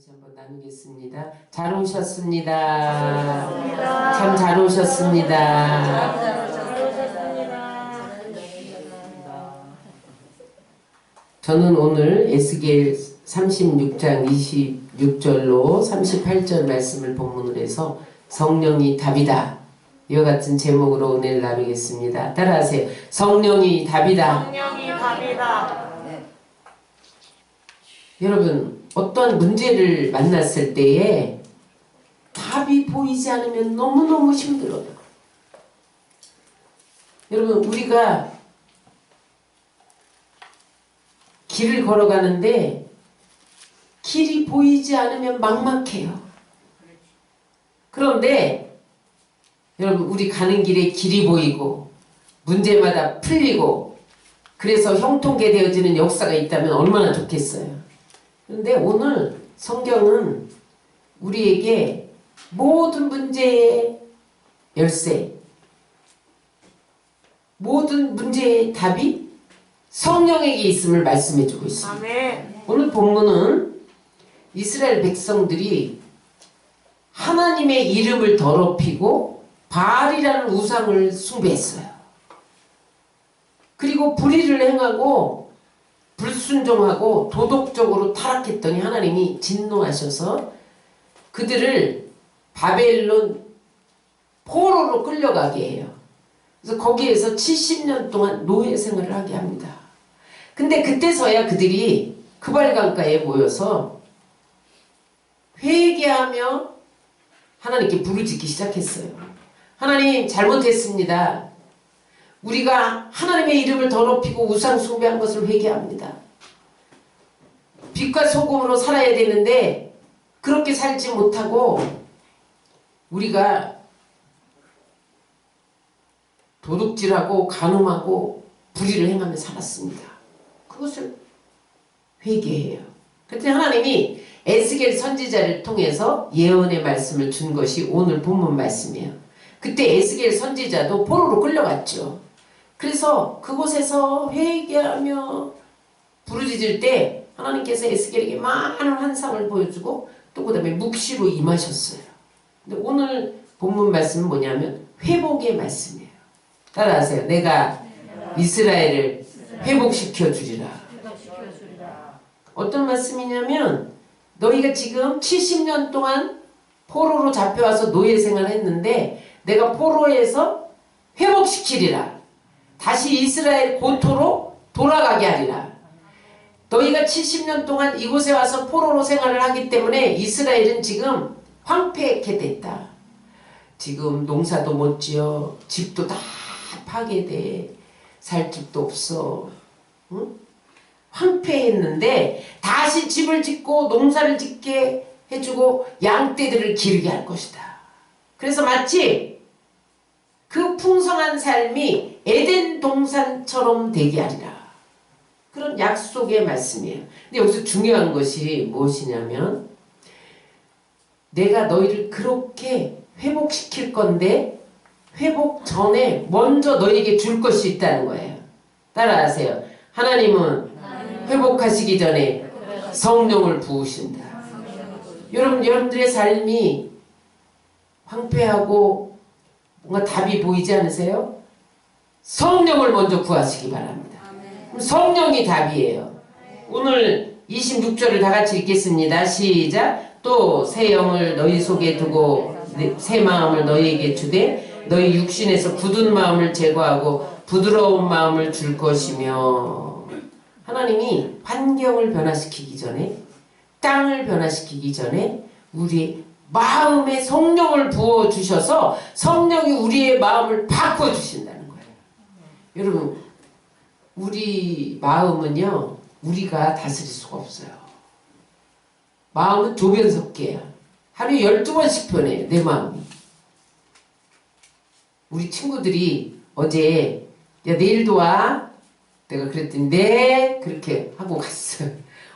다시 한번 나누겠습니다. 잘 오셨습니다. 참 잘 오셨습니다. 저는 오늘 에스겔 36장 26절로 38절 말씀을 본문으로 해서 성령이 답이다, 이와 같은 제목으로 은혜를 나누겠습니다. 따라하세요. 성령이 답이다. 성령이 답이다. 여러분, 어떤 문제를 만났을 때에 답이 보이지 않으면 너무너무 힘들어요. 여러분, 우리가 길을 걸어가는데 길이 보이지 않으면 막막해요. 그런데 여러분, 우리 가는 길에 길이 보이고 문제마다 풀리고 그래서 형통케 되어지는 역사가 있다면 얼마나 좋겠어요. 그런데 오늘 성경은 우리에게 모든 문제의 열쇠, 모든 문제의 답이 성령에게 있음을 말씀해주고 있습니다. 아멘. 오늘 본문은 이스라엘 백성들이 하나님의 이름을 더럽히고 바알이라는 우상을 숭배했어요. 그리고 불의를 행하고 불순종하고 도덕적으로 타락했더니 하나님이 진노하셔서 그들을 바벨론 포로로 끌려가게 해요. 그래서 거기에서 70년 동안 노예 생활을 하게 합니다. 근데 그때서야 그들이 크발강가에 모여서 회개하며 하나님께 불을 짓기 시작했어요. 하나님, 잘못했습니다. 우리가 하나님의 이름을 더럽히고 우상 숭배한 것을 회개합니다. 빛과 소금으로 살아야 되는데 그렇게 살지 못하고 우리가 도둑질하고 간음하고 불의를 행하며 살았습니다. 그것을 회개해요. 그때 하나님이 에스겔 선지자를 통해서 예언의 말씀을 준 것이 오늘 본문 말씀이에요. 그때 에스겔 선지자도 포로로 끌려갔죠. 그래서 그곳에서 회개하며 부르짖을 때 하나님께서 에스겔에게 많은 환상을 보여주고 또 그 다음에 묵시로 임하셨어요. 근데 오늘 본문 말씀은 뭐냐면 회복의 말씀이에요. 따라하세요. 내가 이스라엘을 회복시켜 주리라. 어떤 말씀이냐면 너희가 지금 70년 동안 포로로 잡혀와서 노예 생활을 했는데 내가 포로에서 회복시키리라. 다시 이스라엘 고토로 돌아가게 하리라. 너희가 70년 동안 이곳에 와서 포로로 생활을 하기 때문에 이스라엘은 지금 황폐하게 됐다. 지금 농사도 못 지어, 집도 다 파괴돼, 살 집도 없어. 응? 황폐했는데 다시 집을 짓고 농사를 짓게 해주고 양떼들을 기르게 할 것이다. 그래서 마치 그 풍성한 삶이 에덴 동산처럼 되게 하리라. 그런 약속의 말씀이에요. 근데 여기서 중요한 것이 무엇이냐면 내가 너희를 그렇게 회복시킬 건데 회복 전에 먼저 너희에게 줄 것이 있다는 거예요. 따라하세요. 하나님은 회복하시기 전에 성령을 부으신다. 여러분들의 삶이 황폐하고 뭔가 답이 보이지 않으세요? 성령을 먼저 구하시기 바랍니다. 성령이 답이에요. 오늘 26절을 다 같이 읽겠습니다. 시작. 또 새 영을 너희 속에 두고 새 마음을 너희에게 주되 너희 육신에서 굳은 마음을 제거하고 부드러운 마음을 줄 것이며. 하나님이 환경을 변화시키기 전에, 땅을 변화시키기 전에 우리 마음에 성령을 부어주셔서 성령이 우리의 마음을 바꿔주신다는 거예요. 여러분, 우리 마음은요, 우리가 다스릴 수가 없어요. 마음은 조변석계야. 하루에 12번씩 변해요, 내 마음이. 우리 친구들이 어제 야, 내일도 와? 내가 그랬더니 네, 그렇게 하고 갔어요.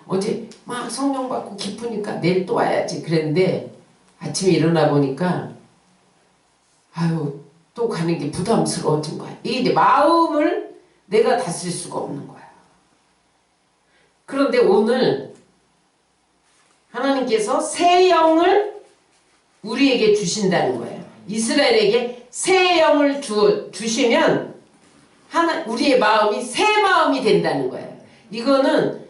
어제 막 성령 받고 기쁘니까 내일 또 와야지 그랬는데 아침에 일어나 보니까 아유, 또 가는 게 부담스러워진 거야. 이게 이제 마음을 내가 다스릴 수가 없는 거야. 그런데 오늘 하나님께서 새 영을 우리에게 주신다는 거예요. 이스라엘에게 새 영을 주시면 우리의 마음이 새 마음이 된다는 거예요. 이거는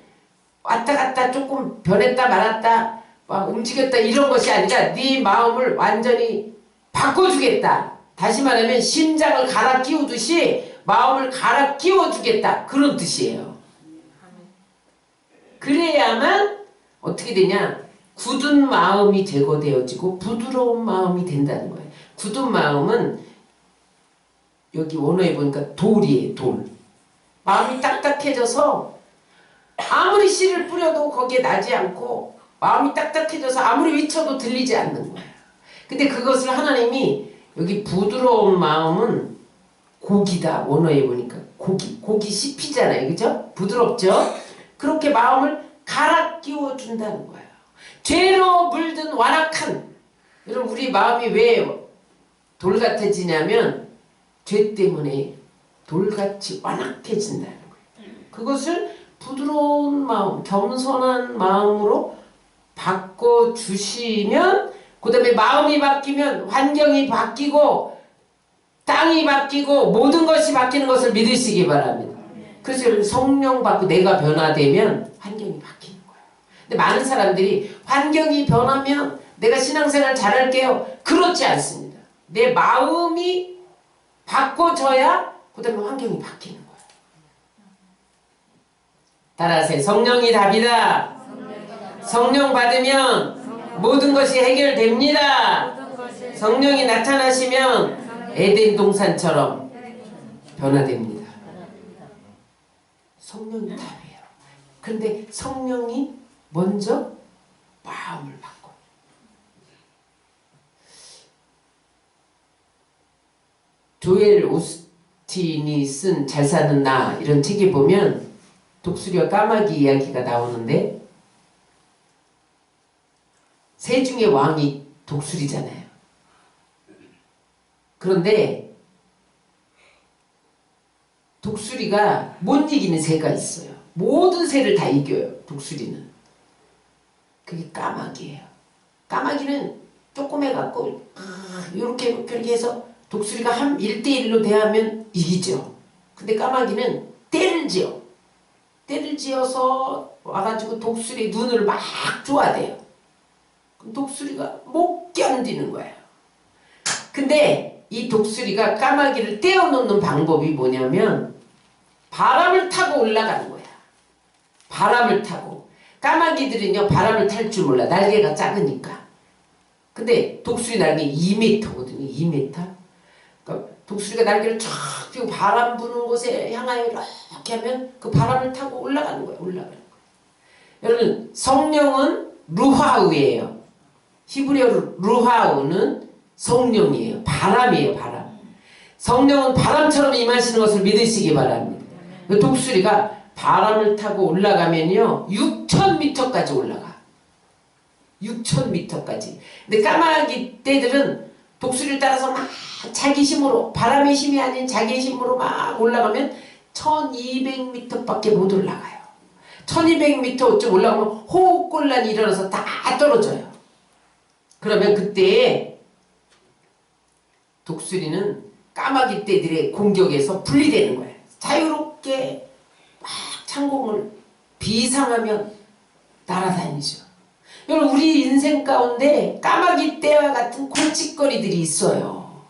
왔다 갔다 조금 변했다 말았다 막 움직였다 이런 것이 아니라 네 마음을 완전히 바꿔주겠다. 다시 말하면 심장을 갈아 끼우듯이 마음을 갈아 끼워주겠다. 그런 뜻이에요. 그래야만 어떻게 되냐? 굳은 마음이 제거되어지고 부드러운 마음이 된다는 거예요. 굳은 마음은 여기 원어에 보니까 돌이에요. 돌. 마음이 딱딱해져서 아무리 씨를 뿌려도 거기에 나지 않고 마음이 딱딱해져서 아무리 외쳐도 들리지 않는 거예요. 근데 그것을 하나님이 여기 부드러운 마음은 고기다. 원어에 보니까 고기 씹히잖아요. 그죠? 부드럽죠? 그렇게 마음을 갈아 끼워 준다는 거예요. 죄로 물든 완악한, 여러분 우리 마음이 왜 돌 같아지냐면 죄 때문에 돌같이 완악해진다는 거예요. 그것을 부드러운 마음, 겸손한 마음으로 바꿔주시면 그 다음에 마음이 바뀌면 환경이 바뀌고 땅이 바뀌고 모든 것이 바뀌는 것을 믿으시기 바랍니다. 그래서 성령 받고 내가 변화되면 환경이 바뀌는 거예요. 근데 많은 사람들이 환경이 변하면 내가 신앙생활 잘할게요. 그렇지 않습니다. 내 마음이 바꿔져야 그 다음에 환경이 바뀌는 거예요. 따라하세요. 성령이 답이다. 성령 받으면 모든 것이 해결됩니다. 성령이 나타나시면 에덴 동산처럼 변화됩니다. 성령이 답이에요. 그런데 성령이 먼저 마음을 바꿔. 조엘 오스틴이 쓴 잘 사는 나 이런 책에 보면 독수리와 까마귀 이야기가 나오는데 새 중에 왕이 독수리잖아요. 그런데 독수리가 못 이기는 새가 있어요. 모든 새를 다 이겨요. 독수리는. 그게 까마귀예요. 까마귀는 조그매갖고 이렇게 해서 독수리가 한 1대1로 대하면 이기죠. 근데 까마귀는 떼를 지어. 떼를 지어서 와가지고 독수리의 눈을 막 쪼아대요. 그럼 독수리가 못 견디는 거예요. 근데 이 독수리가 까마귀를 떼어놓는 방법이 뭐냐면 바람을 타고 올라가는 거야. 바람을 타고. 까마귀들은요 바람을 탈 줄 몰라. 날개가 작으니까. 근데 독수리 날개 2m거든요. 2m. 그러니까 독수리가 날개를 쫙 펴고 바람 부는 곳에 향하여 이렇게 하면 그 바람을 타고 올라가는 거예요. 올라가는 거예요. 여러분 성령은 루하우예요. 히브리어로 루하우는 성령이에요. 바람이에요. 바람. 성령은 바람처럼 임하시는 것을 믿으시기 바랍니다. 그 독수리가 바람을 타고 올라가면요 6,000m까지 올라가. 6,000m까지. 근데 까마귀 떼들은 독수리를 따라서 막 자기 힘으로, 바람의 힘이 아닌 자기 힘으로 막 올라가면 1200m밖에 못 올라가요. 1200m쯤 올라가면 호흡곤란이 일어나서 다 떨어져요. 그러면 그때 독수리는 까마귀 떼들의 공격에서 분리되는 거예요. 자유롭게 막 창공을 비상하면 날아다니죠. 여러분 우리 인생 가운데 까마귀 떼와 같은 골칫거리들이 있어요.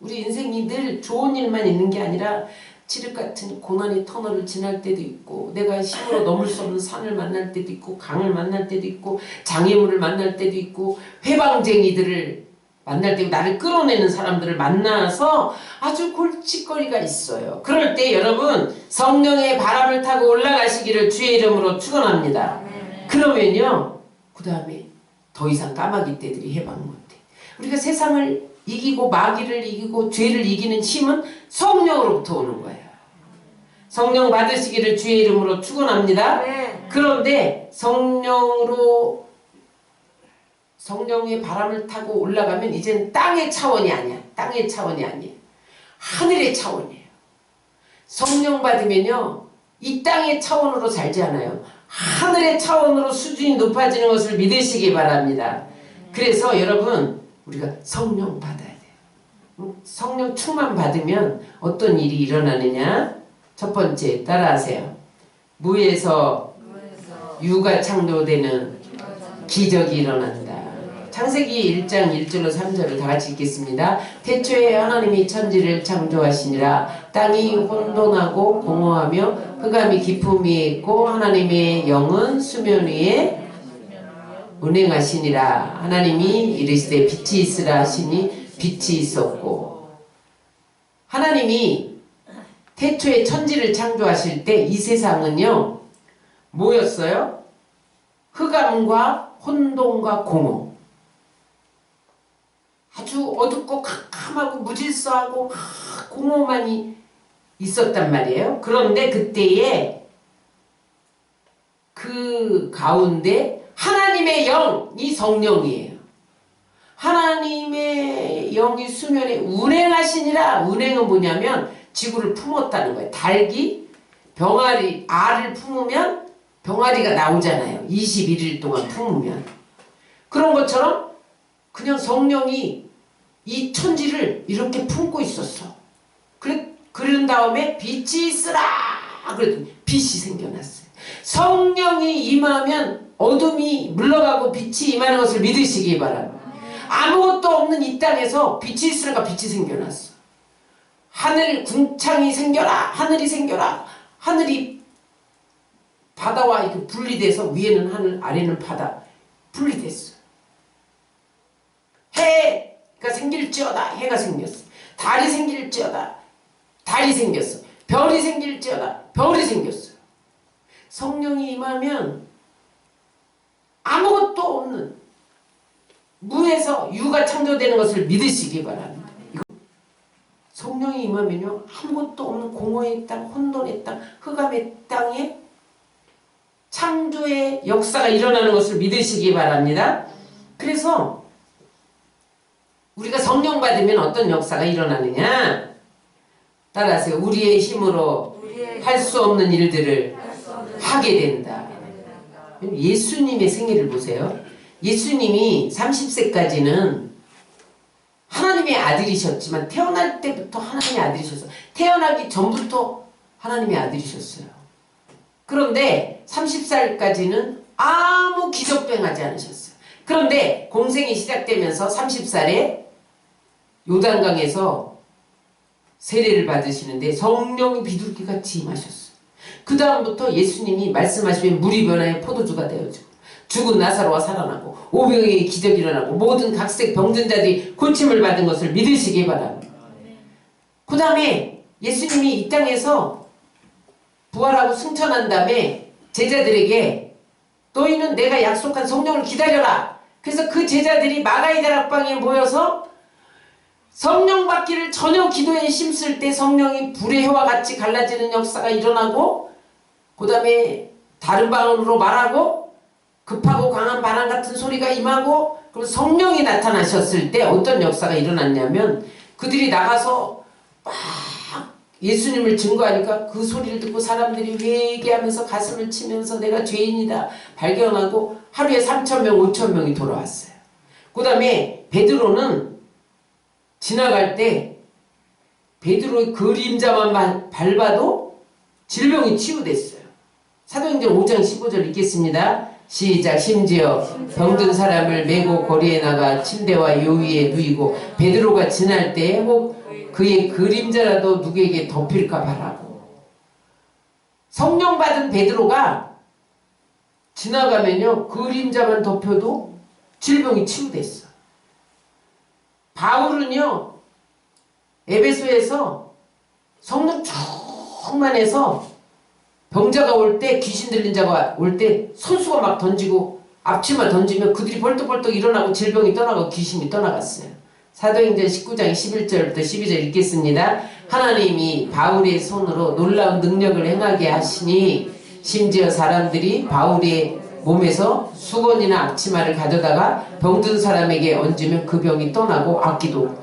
우리 인생이 늘 좋은 일만 있는 게 아니라 칠흑 같은 고난의 터널을 지날 때도 있고 내가 힘으로 넘을 수 없는 산을 만날 때도 있고 강을 만날 때도 있고 장애물을 만날 때도 있고 회방쟁이들을 만날 때도 나를 끌어내는 사람들을 만나서 아주 골칫거리가 있어요. 그럴 때 여러분 성령의 바람을 타고 올라가시기를 주의 이름으로 축원합니다. 그러면요 그 다음에 더 이상 까마귀 떼들이 해방 못해. 우리가 세상을 이기고 마귀를 이기고 죄를 이기는 힘은 성령으로부터 오는 거예요. 성령 받으시기를 주의 이름으로 축원합니다. 그런데 성령의 바람을 타고 올라가면 이젠 땅의 차원이 아니야. 땅의 차원이 아니에요. 하늘의 차원이에요. 성령 받으면요 이 땅의 차원으로 살지 않아요. 하늘의 차원으로 수준이 높아지는 것을 믿으시기 바랍니다. 그래서 여러분 우리가 성령 받아야 돼요. 성령 충만 받으면 어떤 일이 일어나느냐? 첫 번째 따라하세요. 무에서 유가 창조되는 기적이 일어난다. 창세기 1장 1절로 3절을 다 같이 읽겠습니다. 태초에 하나님이 천지를 창조하시니라. 땅이 혼돈하고 공허하며 흑암이 깊음 위에 있고 하나님의 영은 수면 위에 운행하시니라. 하나님이 이르시되 빛이 있으라 하시니 빛이 있었고. 하나님이 태초에 천지를 창조하실 때 이 세상은요 뭐였어요? 흑암과 혼돈과 공허, 아주 어둡고 캄캄하고 무질서하고 공허만이 있었단 말이에요. 그런데 그때에 그 가운데 하나님의 영이 성령이에요. 하나님의 영이 수면에 운행하시니라. 운행은 뭐냐면 지구를 품었다는 거예요. 닭이 병아리 알을 품으면 병아리가 나오잖아요. 21일 동안 품으면. 그런 것처럼 그냥 성령이 이 천지를 이렇게 품고 있었어. 그런 다음에 빛이 있으라 그랬더니 빛이 생겨났어요. 성령이 임하면 어둠이 물러가고 빛이 임하는 것을 믿으시기 바랍니다. 아무것도 없는 이 땅에서 빛이 있으니까 빛이 생겨났어. 하늘 궁창이 생겨라. 하늘이 생겨라. 하늘이 바다와 이렇게 분리돼서 위에는 하늘 아래는 바다 분리됐어. 해가 생길지어다. 해가 생겼어. 달이 생길지어다. 달이 생겼어. 별이 생길지어다. 별이 생겼어. 성령이 임하면 아무것도 없는 무에서 유가 창조되는 것을 믿으시기 바랍니다. 성령이 임하면요 아무것도 없는 공허의 땅, 혼돈의 땅, 흑암의 땅에 창조의 역사가 일어나는 것을 믿으시기 바랍니다. 그래서 우리가 성령 받으면 어떤 역사가 일어나느냐? 따라하세요. 우리의 힘으로 할 수 없는 일들을 하게 된다. 예수님의 생애를 보세요. 예수님이 30세까지는 하나님의 아들이셨지만 태어날 때부터 하나님의 아들이셨어요. 태어나기 전부터 하나님의 아들이셨어요. 그런데 30살까지는 아무 기적도 행하지 않으셨어요. 그런데 공생이 시작되면서 30살에 요단강에서 세례를 받으시는데 성령이 비둘기같이 임하셨어요. 그 다음부터 예수님이 말씀하시면 물이 변하여 포도주가 되어지고 죽은 나사로가 살아나고 오병이의 기적이 일어나고 모든 각색 병든 자들이 고침을 받은 것을 믿으시기 바랍니다. 그 다음에 예수님이 이 땅에서 부활하고 승천한 다음에 제자들에게 너희는 내가 약속한 성령을 기다려라. 그래서 그 제자들이 마가이 다락방에 모여서 성령 받기를 전혀 기도에 힘쓸 때 성령이 불의 해와 같이 갈라지는 역사가 일어나고 그 다음에 다른 방언으로 말하고 급하고 강한 바람 같은 소리가 임하고 그리고 성령이 나타나셨을 때 어떤 역사가 일어났냐면 그들이 나가서 막 예수님을 증거하니까 그 소리를 듣고 사람들이 회개하면서 가슴을 치면서 내가 죄인이다 발견하고 하루에 3,000명 5,000명이 돌아왔어요. 그 다음에 베드로는 지나갈 때 베드로의 그림자만 밟아도 질병이 치유됐어요. 사도행전 5장 15절 읽겠습니다. 시작. 심지어 병든 사람을 메고 거리에 나가 침대와 요 위에 누이고 베드로가 지날 때 혹 그의 그림자라도 누구에게 덮일까 바라고. 성령 받은 베드로가 지나가면요 그림자만 덮여도 질병이 치유됐어. 바울은요 에베소에서 성령 충만해서 병자가 올 때 귀신 들린 자가 올 때 손수가 막 던지고 앞치마 던지면 그들이 벌떡벌떡 일어나고 질병이 떠나고 귀신이 떠나갔어요. 사도행전 19장 11절부터 12절 읽겠습니다. 하나님이 바울의 손으로 놀라운 능력을 행하게 하시니 심지어 사람들이 바울의 몸에서 수건이나 앞치마를 가져다가 병든 사람에게 얹으면 그 병이 떠나고 악기도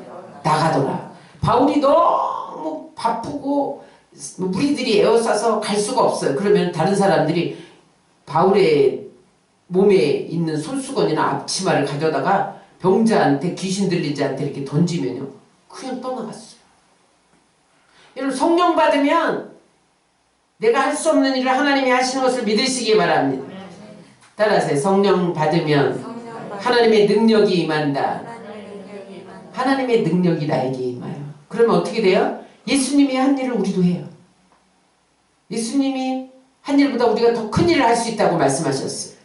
나가더라. 바울이 너무 바쁘고 무리들이 에워싸서 갈 수가 없어요. 그러면 다른 사람들이 바울의 몸에 있는 손수건이나 앞치마를 가져다가 병자한테 귀신 들리지 않게 이렇게 던지면요. 그냥 떠나갔어요. 여러분 성령 받으면 내가 할 수 없는 일을 하나님이 하시는 것을 믿으시기 바랍니다. 따라서 성령 받으면 하나님의 능력이 임한다. 하나님의 능력이 나에게 임하여. 그러면 어떻게 돼요? 예수님이 한 일을 우리도 해요. 예수님이 한 일보다 우리가 더 큰 일을 할 수 있다고 말씀하셨어요.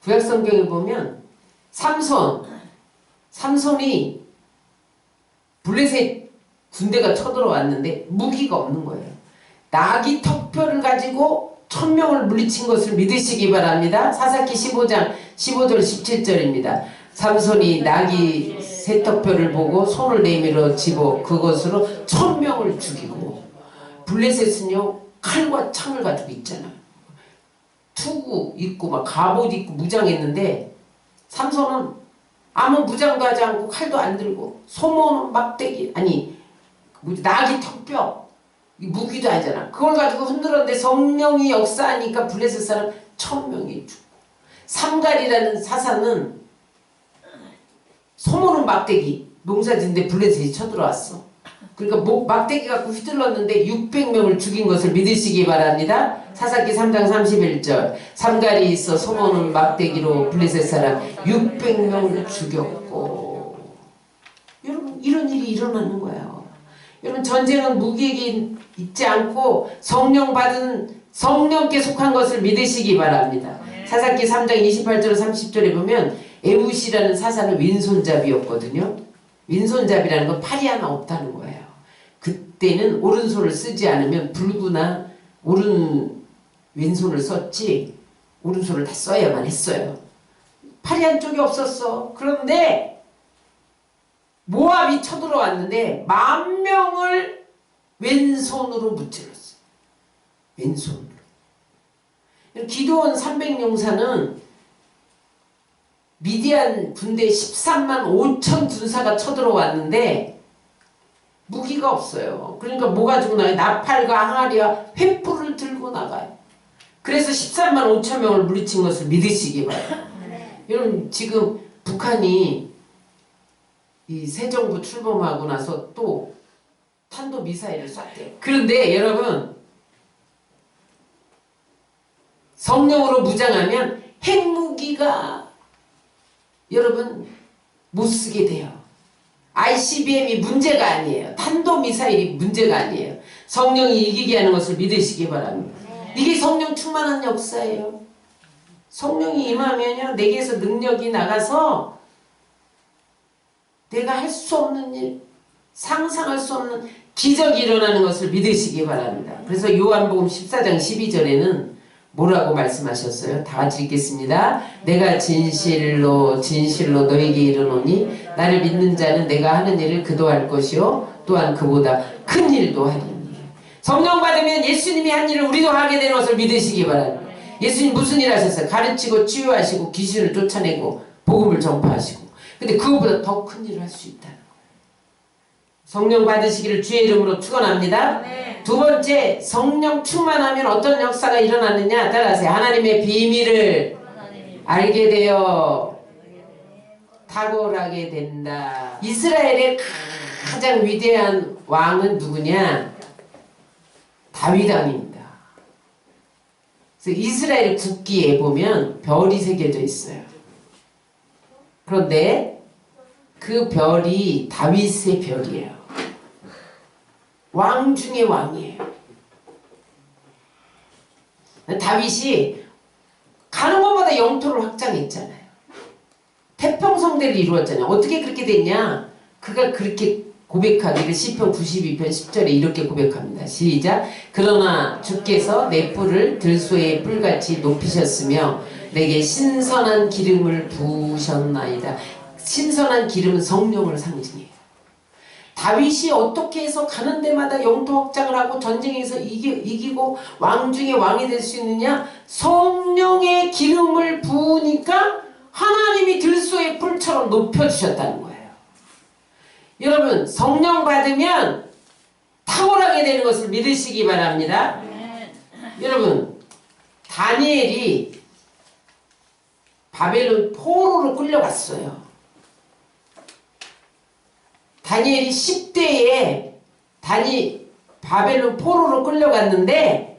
구약성경에 보면 삼손이 블레셋 군대가 쳐들어왔는데 무기가 없는 거예요. 나귀 턱뼈를 가지고 1000명을 물리친 것을 믿으시기 바랍니다. 사사기 15장 15절 17절입니다. 삼손이 나귀 새턱뼈를 보고 손을 내밀어 집어 그것으로 1000명을 죽이고, 블레셋은요 칼과 창을 가지고 있잖아요. 투구 입고 막 갑옷 입고 무장했는데 삼손은 아무 무장도 하지 않고 칼도 안 들고 소모는 막대기 나귀 턱뼈 무기도 하잖아. 그걸 가지고 흔들었는데 성령이 역사하니까 블레셋 사람 1000명이 죽고, 삼갈이라는 사사는 소모는 막대기 농사짓는데 블레셋이 쳐들어왔어. 그러니까 막대기 갖고 휘둘렀는데 600명을 죽인 것을 믿으시기 바랍니다. 사사기 3장 31절. 삼갈이 있어 소모는 막대기로 블레셋 사람 600명을 죽였고. 여러분 이런 일이 일어나는 거예요. 여러분 전쟁은 무기에게 있지 않고 성령 받은 성령께 속한 것을 믿으시기 바랍니다. 사사기 3장 28절 30절에 보면 에훗이라는 사사는 왼손잡이였거든요. 왼손잡이라는 건 팔이 하나 없다는 거예요. 그때는 오른손을 쓰지 않으면 불구나 왼손을 썼지 오른손을 다 써야만 했어요. 팔이 한쪽이 없었어. 그런데 모압이 쳐들어왔는데 10,000명을 왼손으로 무찔렀어요. 왼손으로. 기드온 300용사는 미디안 군대 13만 5천 군사가 쳐들어왔는데 무기가 없어요. 그러니까 뭐 가지고 나가요? 나팔과 항아리와 횃불을 들고 나가요. 그래서 13만 5천 명을 물리친 것을 믿으시기 바랍니다. 여러분 지금 북한이 이 새 정부 출범하고 나서 또 탄도미사일을 쐈대요. 그런데 여러분 성령으로 무장하면 핵무기가 여러분 못 쓰게 돼요. ICBM이 문제가 아니에요. 탄도미사일이 문제가 아니에요. 성령이 이기게 하는 것을 믿으시기 바랍니다. 이게 성령 충만한 역사예요. 성령이 임하면요 내게서 능력이 나가서 내가 할 수 없는 일, 상상할 수 없는 기적이 일어나는 것을 믿으시기 바랍니다. 그래서 요한복음 14장 12절에는 뭐라고 말씀하셨어요? 다 같이 읽겠습니다. 내가 진실로 진실로 너에게 이르노니 나를 믿는 자는 내가 하는 일을 그도 할 것이요 또한 그보다 큰 일도 하리니. 성령 받으면 예수님이 한 일을 우리도 하게 되는 것을 믿으시기 바랍니다. 예수님 무슨 일 하셨어요? 가르치고 치유하시고 귀신을 쫓아내고 복음을 전파하시고. 근데 그거보다 더 큰 일을 할 수 있다는 거예요. 성령 받으시기를 주의 이름으로 축원합니다. 두 번째, 성령 충만하면 어떤 역사가 일어나느냐? 따라하세요. 하나님의 비밀을 알게 되어 탁월하게 된다. 이스라엘의 가장 위대한 왕은 누구냐? 다윗 왕입니다. 그래서 이스라엘 국기에 보면 별이 새겨져 있어요. 그런데 그 별이 다윗의 별이에요. 왕 중에 왕이에요. 다윗이 가는 곳마다 영토를 확장했잖아요. 태평성대를 이루었잖아요. 어떻게 그렇게 됐냐? 그가 그렇게 고백하기를 시편 92편 10절에 이렇게 고백합니다. 시작. 그러나 주께서 내 뿔을 들소의 뿔같이 높이셨으며 내게 신선한 기름을 부으셨나이다. 신선한 기름은 성령을 상징해요. 다윗이 어떻게 해서 가는 데마다 영토 확장을 하고 전쟁에서 이기고 왕 중에 왕이 될 수 있느냐? 성령의 기름을 부으니까 하나님이 들소의 뿔처럼 높여주셨다는 거예요. 여러분 성령 받으면 탁월하게 되는 것을 믿으시기 바랍니다. 여러분 다니엘이 바벨론 포로로 끌려갔어요. 다니엘이 10대에 바벨론 포로로 끌려갔는데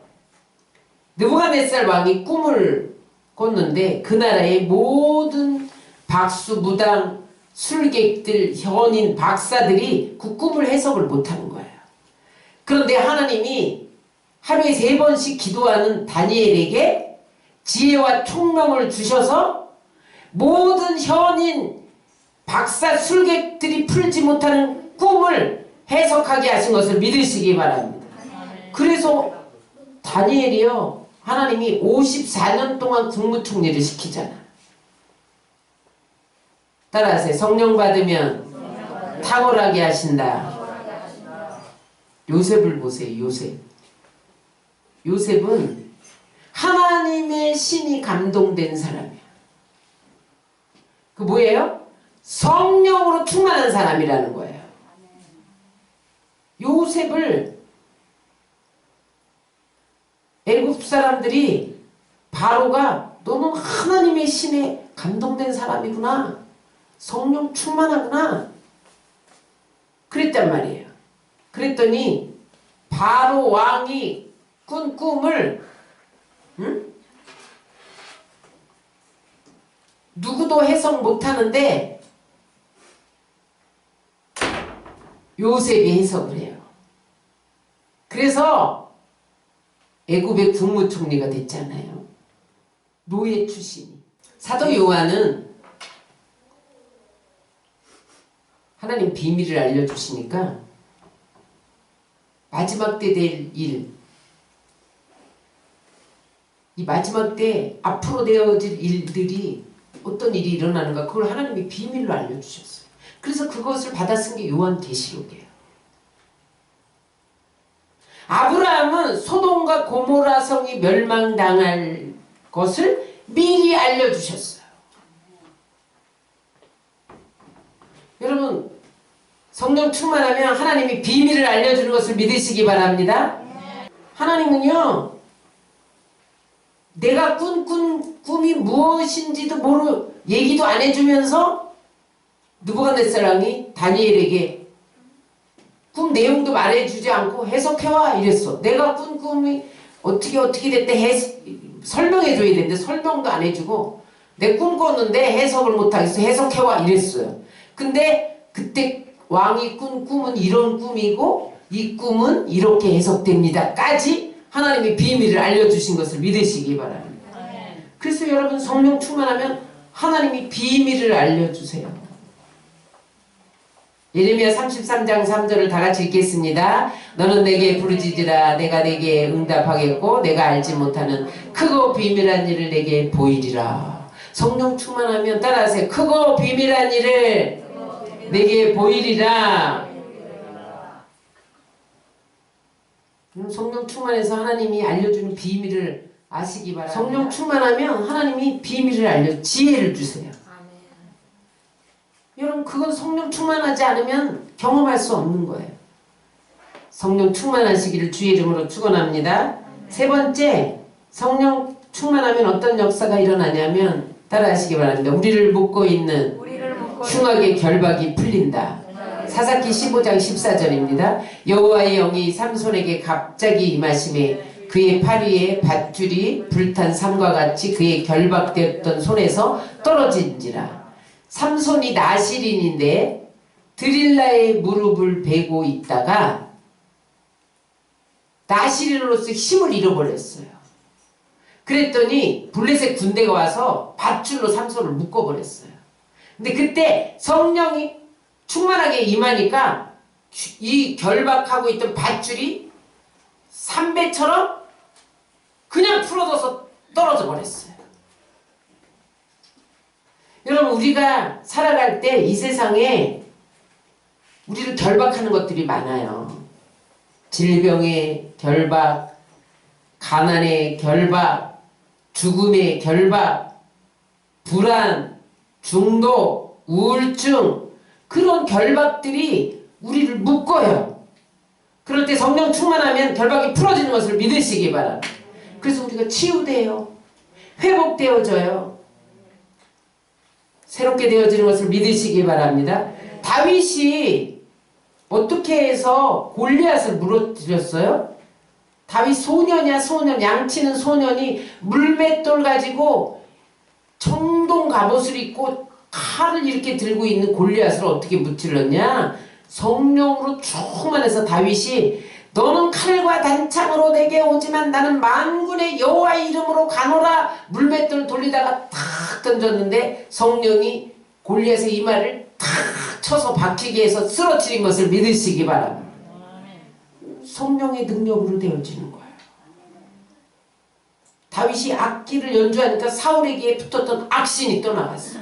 느부갓네살 왕이 꿈을 꿨는데 그 나라의 모든 박수, 무당, 술객들, 현인, 박사들이 그 꿈을 해석을 못하는 거예요. 그런데 하나님이 하루에 3번씩 기도하는 다니엘에게 지혜와 총명을 주셔서 모든 현인, 박사, 술객들이 풀지 못하는 꿈을 해석하게 하신 것을 믿으시기 바랍니다. 그래서 다니엘이요, 하나님이 54년 동안 국무총리를 시키잖아. 따라하세요. 성령 받으면 탁월하게 하신다. 요셉을 보세요. 요셉은 하나님의 신이 감동된 사람이야. 그 뭐예요? 성령으로 충만한 사람이라는 거예요. 요셉을 애굽 사람들이 바로가 너는 하나님의 신에 감동된 사람이구나. 성령 충만하구나. 그랬단 말이에요. 그랬더니 바로 왕이 꾼 꿈을 누구도 해석 못하는데 요셉이 해석을 해요. 그래서 애굽의 국무총리가 됐잖아요. 노예 출신이. 사도 요한은 하나님 비밀을 알려주시니까 마지막 때 될 일, 이 마지막 때 앞으로 되어질 일들이 어떤 일이 일어나는가 그걸 하나님이 비밀로 알려주셨어요. 그래서 그것을 받아 쓴 게 요한계시록이에요. 아브라함은 소돔과 고모라 성이 멸망당할 것을 미리 알려주셨어요. 여러분, 성령 충만하면 하나님이 비밀을 알려주는 것을 믿으시기 바랍니다. 하나님은요, 내가 꾼 꿈이 무엇인지도 얘기도 안 해주면서 느부갓네살 왕이 다니엘에게 꿈 내용도 말해주지 않고 해석해와 이랬어. 내가 꾼 꿈이 어떻게 됐대 설명해줘야 되는데 설명도 안 해주고 내 꿈 꿨는데 해석을 못하겠어. 해석해와 이랬어요. 근데 그때 왕이 꾼 꿈은 이런 꿈이고 이 꿈은 이렇게 해석됩니다. 까지 하나님의 비밀을 알려주신 것을 믿으시기 바랍니다. 그래서 여러분 성령 충만하면 하나님이 비밀을 알려주세요. 예레미야 33장 3절을 다 같이 읽겠습니다. 너는 내게 부르짖으라 내가 내게 응답하겠고 내가 알지 못하는 크고 비밀한 일을 내게 보이리라. 성령 충만하면 따라하세요. 크고 비밀한 일을 내게 보이리라. 성령 충만해서 하나님이 알려주는 비밀을 아시기 바랍니다. 성령 충만하면 하나님이 비밀을 지혜를 주세요. 여러분 그건 성령 충만하지 않으면 경험할 수 없는 거예요. 성령 충만하시기를 주의 이름으로 축원합니다. 세 번째, 성령 충만하면 어떤 역사가 일어나냐면 따라하시기 바랍니다. 우리를 묶고 있는 흉악의 결박이 풀린다. 사사기 15장 14절입니다. 여호와의 영이 삼손에게 갑자기 임하심에 그의 팔 위에 밧줄이 불탄 삼과 같이 그의 결박되었던 손에서 떨어진지라. 삼손이 나실인인데 드릴라의 무릎을 베고 있다가 나실인으로서 힘을 잃어버렸어요. 그랬더니 블레셋 군대가 와서 밧줄로 삼손을 묶어버렸어요. 근데 그때 성령이 충만하게 임하니까 이 결박하고 있던 밧줄이 삼배처럼 그냥 풀어져서 떨어져 버렸어요. 여러분 우리가 살아갈 때 이 세상에 우리를 결박하는 것들이 많아요. 질병의 결박, 가난의 결박, 죽음의 결박, 불안, 중독, 우울증 그런 결박들이 우리를 묶어요. 그럴 때 성령 충만하면 결박이 풀어지는 것을 믿으시기 바랍니다. 그래서 우리가 치유돼요. 회복되어져요. 새롭게 되어지는 것을 믿으시기 바랍니다. 다윗이 어떻게 해서 골리앗을 무너뜨렸어요? 다윗 소년이야 소년. 양치는 소년이 물맷돌 가지고 청동 갑옷을 입고 칼을 이렇게 들고 있는 골리앗을 어떻게 무찔렀냐? 성령으로 충만해서 다윗이 너는 칼과 단창으로 내게 오지만 나는 만군의 여호와의 이름으로 가노라 물맷돌 돌리다가 탁 던졌는데 성령이 골리앗의 이마를 탁 쳐서 박히게 해서 쓰러뜨린 것을 믿으시기 바랍니다. 성령의 능력으로 되어지는 거예요. 다윗이 악기를 연주하니까 사울에게 붙었던 악신이 떠나갔어.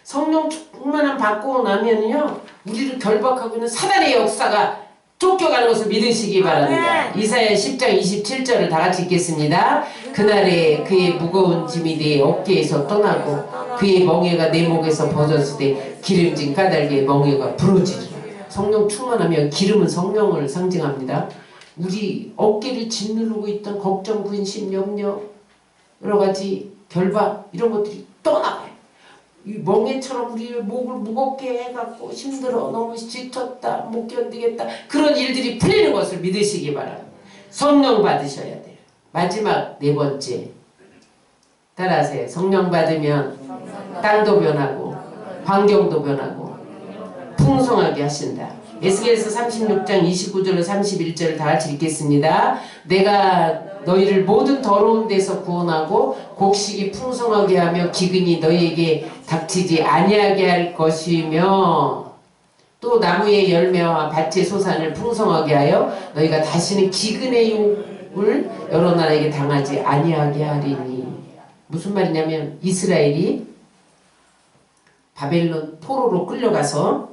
성령 충만함 받고 나면요 우리를 결박하고 있는 사단의 역사가 쫓겨가는 것을 믿으시기 바랍니다. 이사야 10장 27절을 다 같이 읽겠습니다. 그날에 그의 무거운 짐이 내 어깨에서 떠나고 그의 멍에가 내 목에서 벗었을 때 기름진 까닭에 멍에가 부러지리라. 성령 충만하면 기름은 성령을 상징합니다. 우리 어깨를 짓누르고 있던 걱정, 근심, 염려, 여러 가지 결박 이런 것들이 떠나가요. 이 멍에처럼 우리 목을 무겁게 해갖고 힘들어 너무 지쳤다 못 견디겠다 그런 일들이 풀리는 것을 믿으시기 바랍니다. 성령 받으셔야 돼요. 마지막 네 번째 따라하세요. 성령 받으면 땅도 변하고 환경도 변하고 풍성하게 하신다. 에스겔서 36장 29절로 31절을 다 같이 읽겠습니다. 내가 너희를 모든 더러운 데서 구원하고 곡식이 풍성하게 하며 기근이 너희에게 닥치지 아니하게 할 것이며 또 나무의 열매와 밭의 소산을 풍성하게 하여 너희가 다시는 기근의 욕을 여러 나라에게 당하지 아니하게 하리니. 무슨 말이냐면 이스라엘이 바벨론 포로로 끌려가서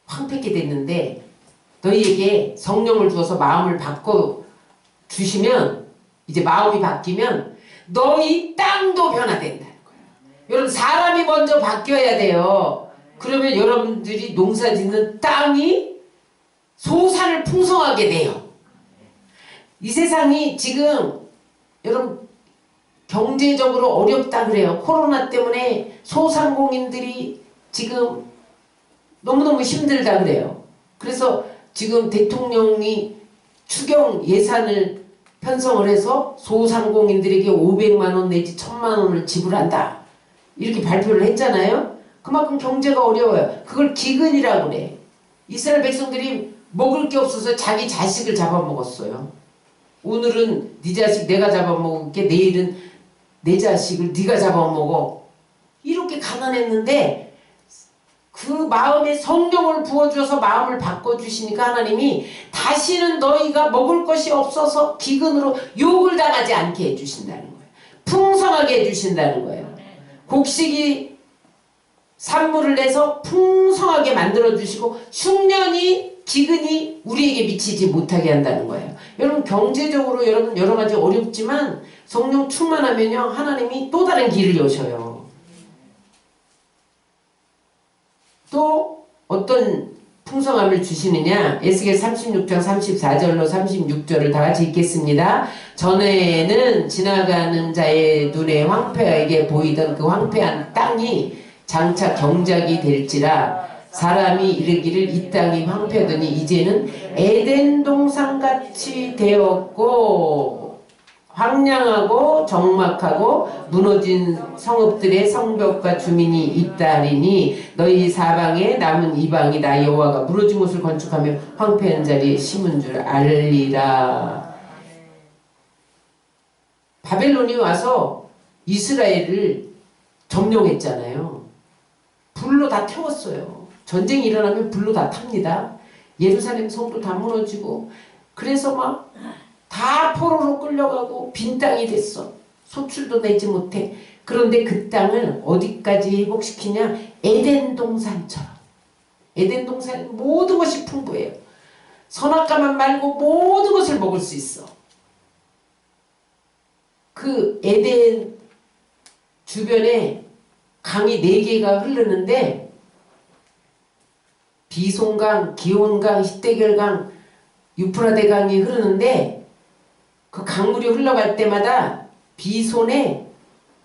황폐케 됐는데 너희에게 성령을 주어서 마음을 바꿔 주시면 이제 마음이 바뀌면 너희 땅도 변화된다는 거예요. 여러분 사람이 먼저 바뀌어야 돼요. 그러면 여러분들이 농사 짓는 땅이 소산을 풍성하게 돼요. 이 세상이 지금 여러분 경제적으로 어렵다 그래요. 코로나 때문에 소상공인들이 지금 너무너무 힘들다 그래요. 그래서 지금 대통령이 추경 예산을 편성을 해서 소상공인들에게 500만원 내지 1000만원을 지불한다. 이렇게 발표를 했잖아요. 그만큼 경제가 어려워요. 그걸 기근이라고 그래. 이스라엘 백성들이 먹을 게 없어서 자기 자식을 잡아먹었어요. 오늘은 네 자식 내가 잡아먹을게, 내일은 내 자식을 네가 잡아먹어. 이렇게 가난했는데 그 마음에 성령을 부어주어서 마음을 바꿔주시니까 하나님이 다시는 너희가 먹을 것이 없어서 기근으로 욕을 당하지 않게 해주신다는 거예요. 풍성하게 해주신다는 거예요. 곡식이 산물을 내서 풍성하게 만들어주시고 흉년이 기근이 우리에게 미치지 못하게 한다는 거예요. 여러분 경제적으로 여러분 여러 가지 어렵지만 성령 충만하면요 하나님이 또 다른 길을 여셔요. 또 어떤 풍성함을 주시느냐. 에스겔 36장 34절로 36절을 다 같이 읽겠습니다. 전에는 지나가는 자의 눈에 황폐하게 보이던 그 황폐한 땅이 장차 경작이 될지라 사람이 이르기를 이 땅이 황폐하더니 이제는 에덴 동산같이 되었고 황량하고 적막하고 무너진 성읍들의 성벽과 주민이 있다리니 너희 사방에 남은 이방이 나 여호와가 무너진 곳을 건축하며 황폐한 자리에 심은 줄 알리라. 바벨론이 와서 이스라엘을 점령했잖아요. 불로 다 태웠어요. 전쟁이 일어나면 불로 다 탑니다. 예루살렘 성도 다 무너지고 그래서 막 다 포로로 끌려가고 빈 땅이 됐어. 소출도 내지 못해. 그런데 그 땅을 어디까지 회복시키냐? 에덴 동산처럼. 에덴 동산은 모든 것이 풍부해요. 선악과만 말고 모든 것을 먹을 수 있어. 그 에덴 주변에 강이 4개가 흐르는데 비송강, 기온강, 히데겔강, 유프라데강이 흐르는데 그 강물이 흘러갈 때마다 비손에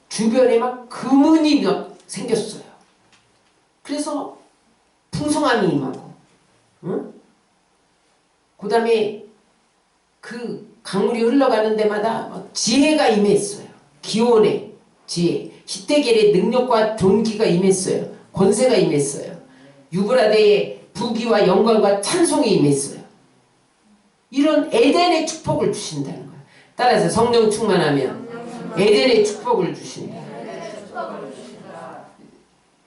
주변에 막 금은이 막 생겼어요. 그래서 풍성함이 임하고, 응? 그 다음에 그 강물이 흘러가는 데마다 막 지혜가 임했어요. 기온의 지혜, 히데겔의 능력과 존귀가 임했어요. 권세가 임했어요. 유브라데의 부귀와 영광과 찬송이 임했어요. 이런 에덴의 축복을 주신다는 거예요. 따라서 성령 충만하면 에덴의 축복을 주신다.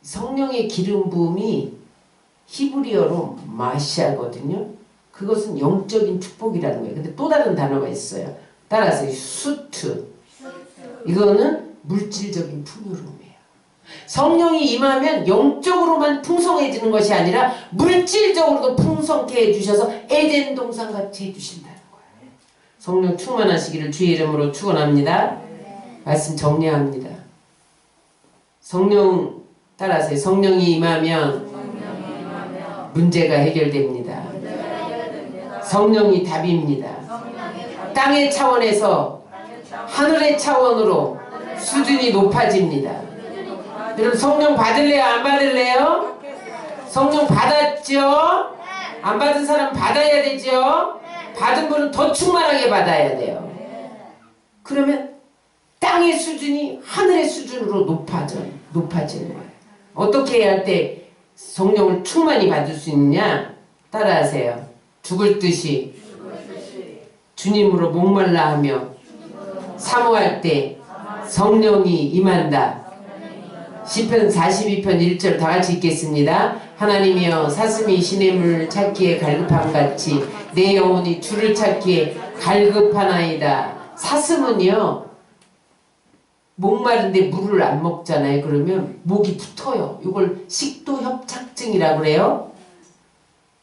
성령의 기름 부음이 히브리어로 마시아거든요. 그것은 영적인 축복이라는 거예요. 근데 또 다른 단어가 있어요. 따라서 수트. 이거는 물질적인 풍요로움이에요. 성령이 임하면 영적으로만 풍성해지는 것이 아니라 물질적으로도 풍성케 해주셔서 에덴 동산같이 해주신다는 거예요. 성령 충만하시기를 주의 이름으로 축원합니다. 말씀 정리합니다. 성령 따라서 성령이 임하면 문제가 해결됩니다. 성령이 답입니다. 땅의 차원에서 하늘의 차원으로 수준이 높아집니다. 여러분 성령 받을래요? 안 받을래요? 성령 받았죠? 안 받은 사람 받아야 되죠? 받은 분은 더 충만하게 받아야 돼요. 그러면 땅의 수준이 하늘의 수준으로 높아지는 거예요. 어떻게 해야 할 때 성령을 충만히 받을 수 있느냐? 따라하세요. 죽을 듯이 주님으로 목말라 하며 사모할 때 성령이 임한다. 시편 42편 1절 다같이 읽겠습니다. 하나님이여 사슴이 시냇물을 찾기에 갈급함같이 내 영혼이 주를 찾기에 갈급하나이다. 사슴은요 목마른데 물을 안 먹잖아요. 그러면 목이 붙어요. 이걸 식도협착증이라고 그래요.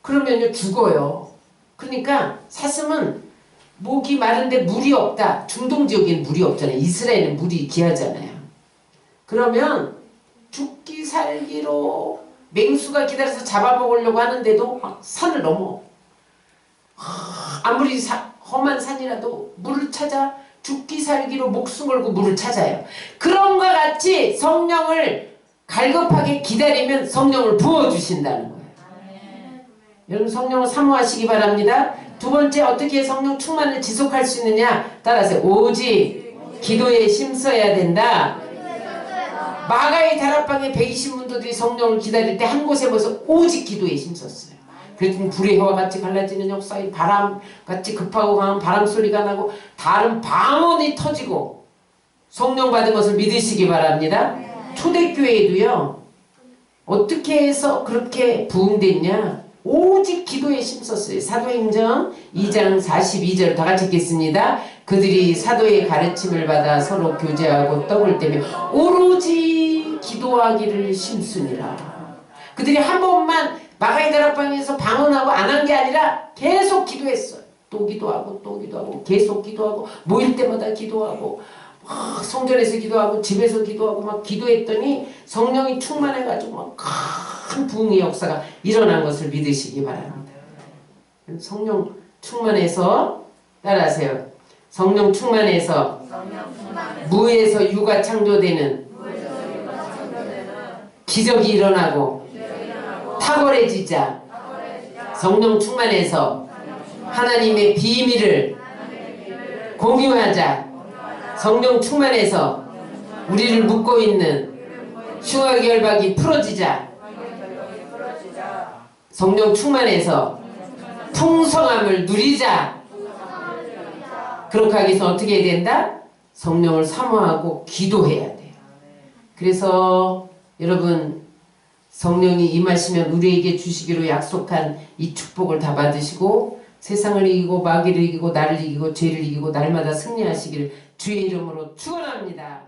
그러면요 죽어요. 그러니까 사슴은 목이 마른데 물이 없다. 중동지역에는 물이 없잖아요. 이스라엘은 물이 귀하잖아요. 그러면 죽기 살기로 맹수가 기다려서 잡아먹으려고 하는데도 막 산을 넘어. 아무리 험한 산이라도 물을 찾아 죽기 살기로 목숨 걸고 물을 찾아요. 그런 것 같이 성령을 갈급하게 기다리면 성령을 부어주신다는 거예요. 여러분 성령을 사모하시기 바랍니다. 두 번째 어떻게 성령 충만을 지속할 수 있느냐? 따라서 오직 기도에 힘써야 된다. 마가의 다락방에 120문도들이 성령을 기다릴 때 한 곳에 모여서 오직 기도에 힘썼어요. 그랬더니 불의 해와 같이 갈라지는 역사에 바람같이 급하고 강한 바람 소리가 나고 다른 방언이 터지고 성령 받은 것을 믿으시기 바랍니다. 초대교회에도요 어떻게 해서 그렇게 부흥됐냐? 오직 기도에 힘썼어요. 사도행전 2장 42절 다같이 읽겠습니다. 그들이 사도의 가르침을 받아 서로 교제하고 떡을 떼며 오로지 기도하기를 힘쓰니라. 그들이 한 번만 마가의 다락방에서 방언하고 안 한 게 아니라 계속 기도했어요. 또 기도하고 또 기도하고 계속 기도하고 모일 때마다 기도하고 성전에서 기도하고 집에서 기도하고 막 기도했더니 성령이 충만해가지고 막 큰 부흥의 역사가 일어난 것을 믿으시기 바랍니다. 성령 충만해서 따라하세요. 성령 충만해서 무에서 유가 창조되는 기적이 일어나고 탁월해지자. 성령 충만해서 하나님의 비밀을 공유하자. 성령 충만해서 우리를 묶고 있는 흉악 결박이 풀어지자. 성령 충만해서 풍성함을 누리자. 그렇게 하기 위해서 어떻게 해야 된다? 성령을 사모하고 기도해야 돼요. 그래서 여러분 성령이 임하시면 우리에게 주시기로 약속한 이 축복을 다 받으시고 세상을 이기고 마귀를 이기고 나를 이기고 죄를 이기고 날마다 승리하시기를 주의 이름으로 축원합니다.